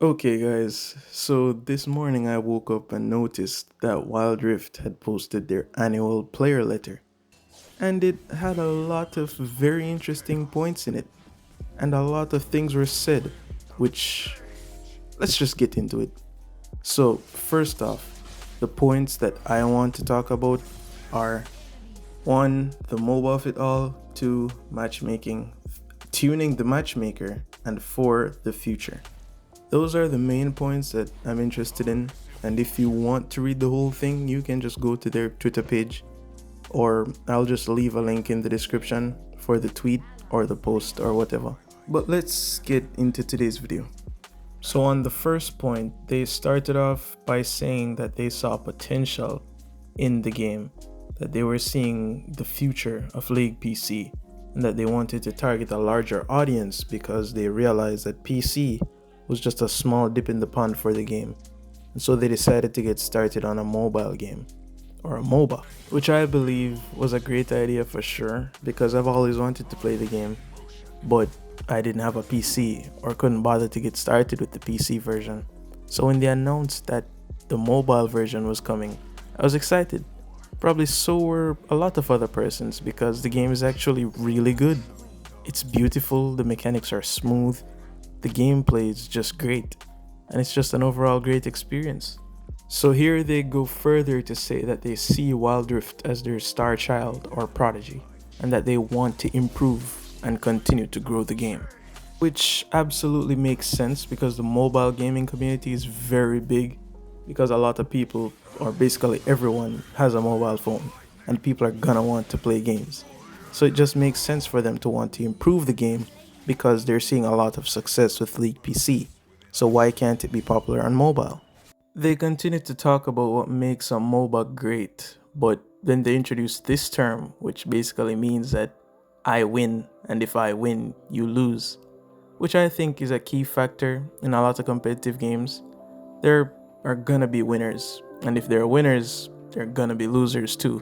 Okay, guys, so this morning I woke up and noticed that Wild Rift had posted their annual player letter, and it had a lot of very interesting points in it, and a lot of things were said, which let's just get into it. So, first off, the points that I want to talk about are 1. The mobile of it all, 2. Matchmaking, tuning the matchmaker, and 4. The future. Those are the main points that I'm interested in. And if you want to read the whole thing, you can just go to their Twitter page, or I'll just leave a link in the description for the tweet or the post or whatever. But let's get into today's video. So, on the first point, they started off by saying that they saw potential in the game, that they were seeing the future of League PC, and that they wanted to target a larger audience because they realized that PC was just a small dip in the pond for the game. And so they decided to get started on a mobile game, or a MOBA, which I believe was a great idea for sure because I've always wanted to play the game, but I didn't have a PC or couldn't bother to get started with the PC version. So when they announced that the mobile version was coming, I was excited. Probably so were a lot of other persons because the game is actually really good. It's beautiful, the mechanics are smooth, the gameplay is just great, and it's just an overall great experience. So here they go further to say that they see Wild Rift as their star child or prodigy, and that they want to improve and continue to grow the game. Which absolutely makes sense because the mobile gaming community is very big, because a lot of people, or basically everyone, has a mobile phone, and people are gonna want to play games. So it just makes sense for them to want to improve the game because they're seeing a lot of success with League PC. So why can't it be popular on mobile? They continue to talk about what makes a MOBA great, but then they introduce this term, which basically means that I win, and if I win, you lose, which I think is a key factor in a lot of competitive games. There are gonna be winners, and if there are winners, there are gonna be losers too.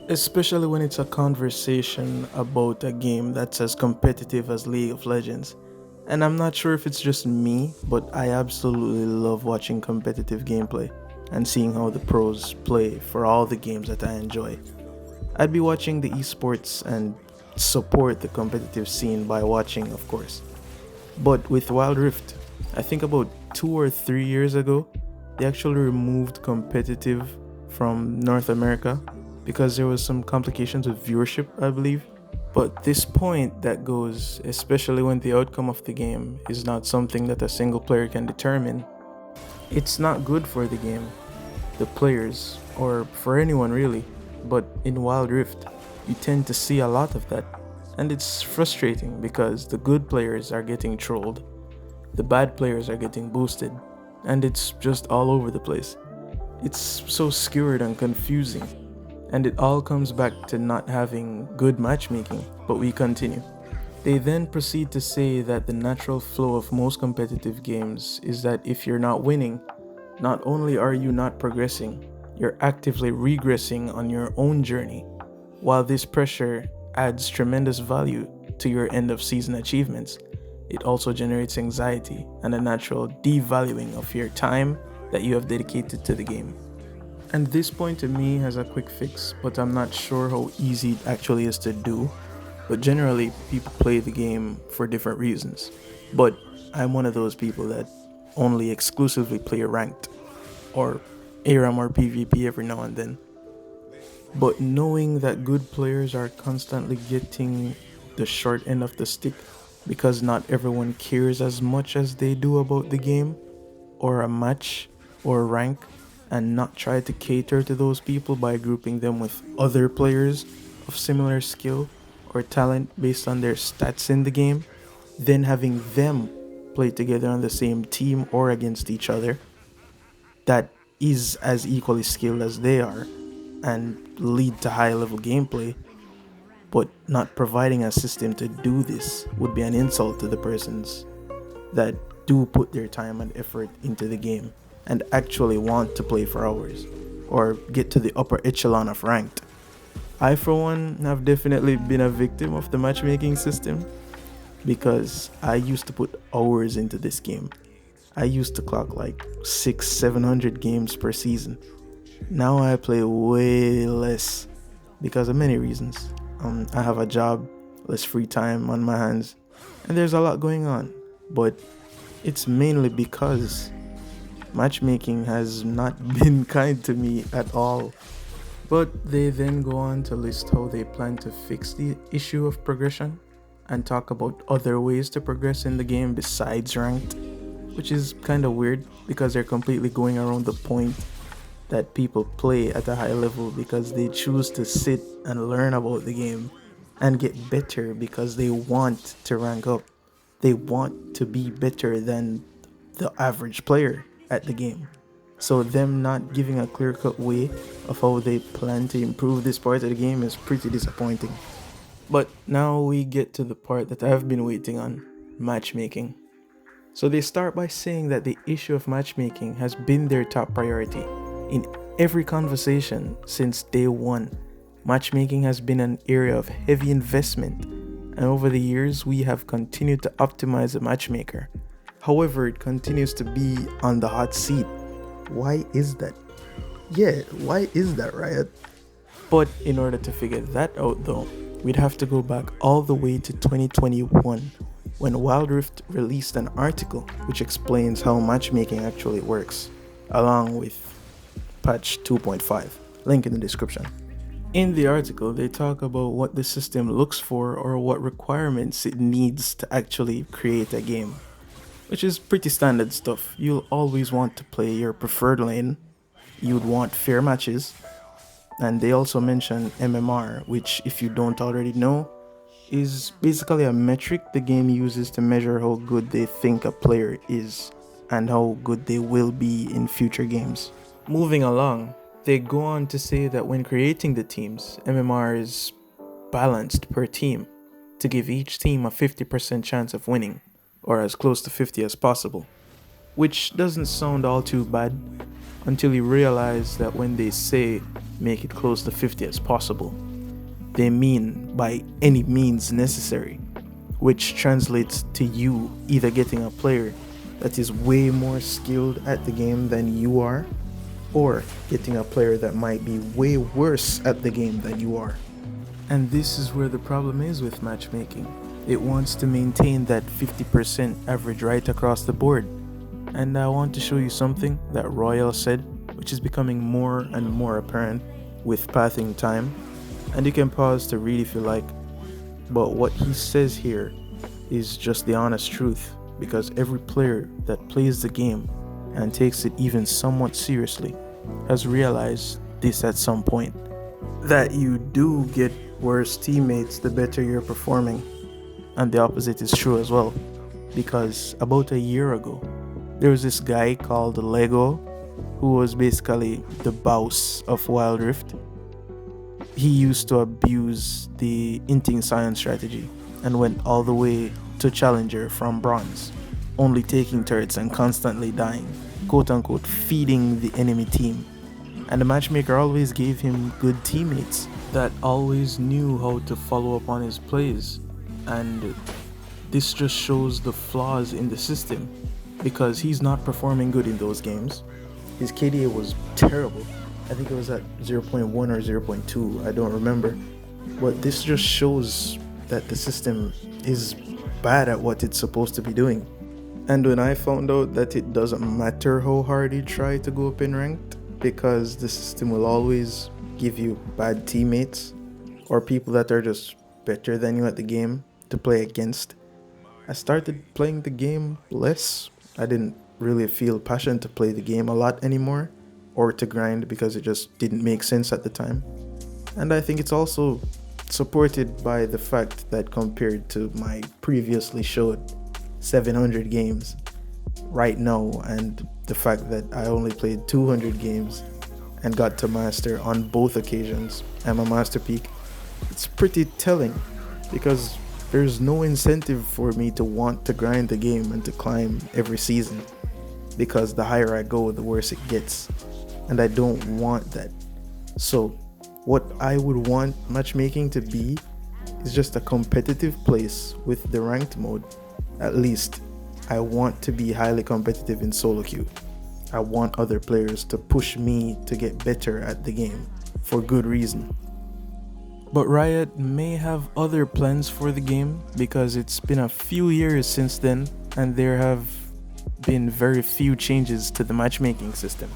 Especially when it's a conversation about a game that's as competitive as League of Legends. And I'm not sure if it's just me, but I absolutely love watching competitive gameplay and seeing how the pros play for all the games that I enjoy. I'd be watching the esports and support the competitive scene by watching, of course. But with Wild Rift, I think about 2 or 3 years ago, they actually removed competitive from North America because there was some complications with viewership, I believe. But this point that goes, especially when the outcome of the game is not something that a single player can determine, it's not good for the game, the players, or for anyone really. But in Wild Rift, you tend to see a lot of that. And it's frustrating because the good players are getting trolled, the bad players are getting boosted, and it's just all over the place. It's so skewed and confusing, and it all comes back to not having good matchmaking, but we continue. They then proceed to say that the natural flow of most competitive games is that if you're not winning, not only are you not progressing, you're actively regressing on your own journey. While this pressure adds tremendous value to your end of season achievements, it also generates anxiety and a natural devaluing of your time that you have dedicated to the game. And this point to me has a quick fix, but I'm not sure how easy it actually is to do. But generally, people play the game for different reasons. But I'm one of those people that only exclusively play ranked, or ARAM or PvP every now and then. But knowing that good players are constantly getting the short end of the stick because not everyone cares as much as they do about the game, or a match, or rank, and not try to cater to those people by grouping them with other players of similar skill or talent based on their stats in the game, then having them play together on the same team or against each other that is as equally skilled as they are and lead to high level gameplay, but not providing a system to do this would be an insult to the persons that do put their time and effort into the game and actually want to play for hours or get to the upper echelon of ranked. I, for one, have definitely been a victim of the matchmaking system because I used to put hours into this game. I used to clock like 700 games per season. Now I play way less because of many reasons. I have a job, less free time on my hands, and there's a lot going on. But it's mainly because matchmaking has not been kind to me at all. But they then go on to list how they plan to fix the issue of progression and talk about other ways to progress in the game besides ranked, which is kind of weird because they're completely going around the point that people play at a high level because they choose to sit and learn about the game and get better because they want to rank up. They want to be better than the average player at the game. So them not giving a clear-cut way of how they plan to improve this part of the game is pretty disappointing. But now we get to the part that I've been waiting on, matchmaking. So they start by saying that the issue of matchmaking has been their top priority. In every conversation since day one, matchmaking has been an area of heavy investment, and over the years we have continued to optimize the matchmaker. However, it continues to be on the hot seat. Why is that? Yeah, why is that, Riot? But in order to figure that out though, we'd have to go back all the way to 2021 when Wild Rift released an article which explains how matchmaking actually works, along with patch 2.5, link in the description. In the article, they talk about what the system looks for or what requirements it needs to actually create a game, which is pretty standard stuff. You'll always want to play your preferred lane, you'd want fair matches, and they also mention MMR, which, if you don't already know, is basically a metric the game uses to measure how good they think a player is and how good they will be in future games. Moving along, they go on to say that when creating the teams, MMR is balanced per team to give each team a 50% chance of winning, or as close to 50 as possible, which doesn't sound all too bad until you realize that when they say make it close to 50 as possible, they mean by any means necessary, which translates to you either getting a player that is way more skilled at the game than you are, or getting a player that might be way worse at the game than you are. And this is where the problem is with matchmaking. It wants to maintain that 50% average right across the board. And I want to show you something that Royal said, which is becoming more and more apparent with passing time. And you can pause to read if you like, but what he says here is just the honest truth, because every player that plays the game and takes it even somewhat seriously has realized this at some point, that you do get worse teammates the better you're performing. And the opposite is true as well, because about a year ago there was this guy called Lego who was basically the boss of Wild Rift. He used to abuse the inting science strategy and went all the way to Challenger from Bronze, only taking turrets and constantly dying, quote unquote feeding the enemy team. And the matchmaker always gave him good teammates that always knew how to follow up on his plays. And this just shows the flaws in the system, because he's not performing good in those games. His KDA was terrible. I think it was at 0.1 or 0.2, I don't remember. But this just shows that the system is bad at what it's supposed to be doing. And when I found out that it doesn't matter how hard you try to go up in ranked, because the system will always give you bad teammates or people that are just better than you at the game to play against, I started playing the game less. I didn't really feel passion to play the game a lot anymore, or to grind, because it just didn't make sense at the time. And I think it's also supported by the fact that compared to my previously showed 700 games right now, and the fact that I only played 200 games and got to master on both occasions, I'm a master peak, it's pretty telling, because there's no incentive for me to want to grind the game and to climb every season, because the higher I go, the worse it gets, and I don't want that. So what I would want matchmaking to be is just a competitive place with the ranked mode, at least I want to be highly competitive in solo queue. I want other players to push me to get better at the game for good reason. But Riot may have other plans for the game because it's been a few years since then and there have been very few changes to the matchmaking system.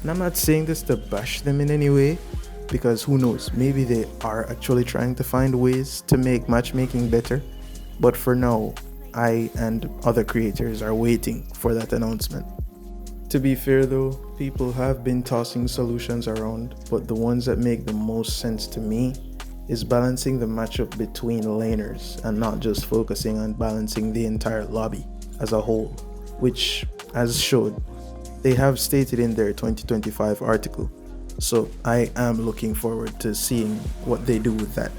And I'm not saying this to bash them in any way, because who knows, maybe they are actually trying to find ways to make matchmaking better. But for now, I and other creators are waiting for that announcement. To be fair though, people have been tossing solutions around, but the ones that make the most sense to me is balancing the matchup between laners and not just focusing on balancing the entire lobby as a whole, which, as showed, they have stated in their 2025 article. So I am looking forward to seeing what they do with that.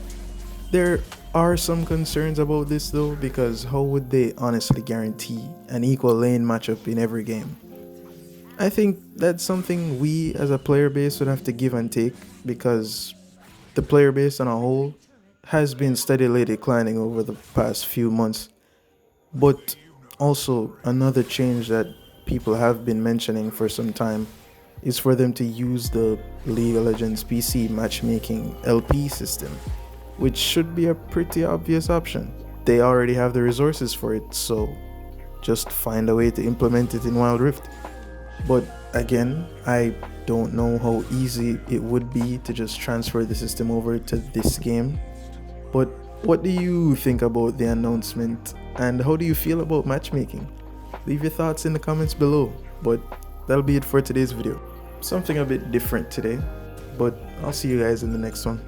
There are some concerns about this though, because how would they honestly guarantee an equal lane matchup in every game? I think that's something we as a player base would have to give and take, because the player base on a whole has been steadily declining over the past few months. But also another change that people have been mentioning for some time is for them to use the League of Legends PC matchmaking LP system, which should be a pretty obvious option. They already have the resources for it, so just find a way to implement it in Wild Rift. But again, I don't know how easy it would be to just transfer the system over to this game. But what do you think about the announcement, and how do you feel about matchmaking? Leave your thoughts in the comments below. But that'll be it for today's video. Something a bit different today, but I'll see you guys in the next one.